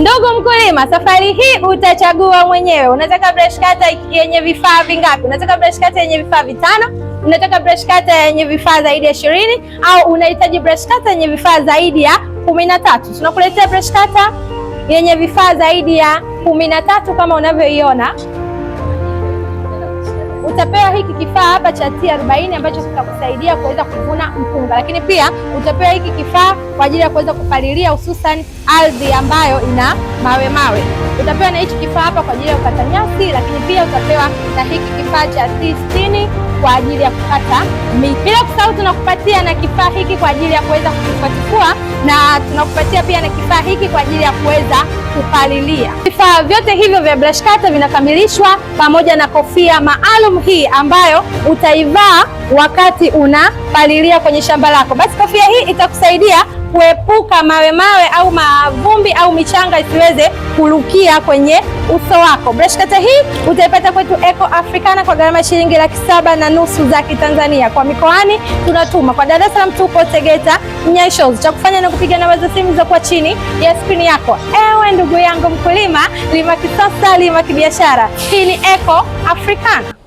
Ndugu mkulima, safari hii utachagua mwenyewe. Unataka brush cutter yenye vifaa vingapi? Unataka brush cutter yenye vifaa vitano? Unataka brush cutter yenye vifaa zaidi ya 20 au unahitaji brush cutter yenye vifaa zaidi ya 13? Tunakuletea brush cutter yenye vifaa zaidi ya 13 kama unavyoiona. Utapewa hiki kifaa hapa cha T40 ambacho kitakusaidia kuweza kuvuna mpunga, lakini pia utapewa hiki kifaa kwa ajili ya kuweza kupalilia hususan ardhi ambayo ina mawe. Utapewa na hiki kifaa hapa kwa ajili ya kukata nyasi, lakini pia utapewa na hiki kifaa cha T60 kwa ajili ya kukata miti. Bila kusahau tunakupatia na kifaa hiki kwa ajili ya kuweza kutifua na tunakupatia pia na kifaa hiki kwa ajili ya kuweza kupalilia. Vifaa vyote hivyo vya brush cutter vinakamilishwa pamoja na kofia maalum hii ambayo utaivaa wakati unapalilia kwenye shamba lako. Basi kofia hii itakusaidia kuepuka mawe au mavumbi au michanga isiweze kurukia kwenye uso wako. Brush cutter hii utaipata kwetu Eco Africana kwa gharama shilingi 7,500 za Kitanzania. Kwa mikoani tunatuma. Kwa Dar es Salaam tupo Tegeta, Nyesho. Cha kufanya na kupiga namba za simu zilizokuwa chini ya skrini yako. Ewe ndugu yangu mkulima, lima kisasa, lima kibiashara. Hii ni Eco Africana.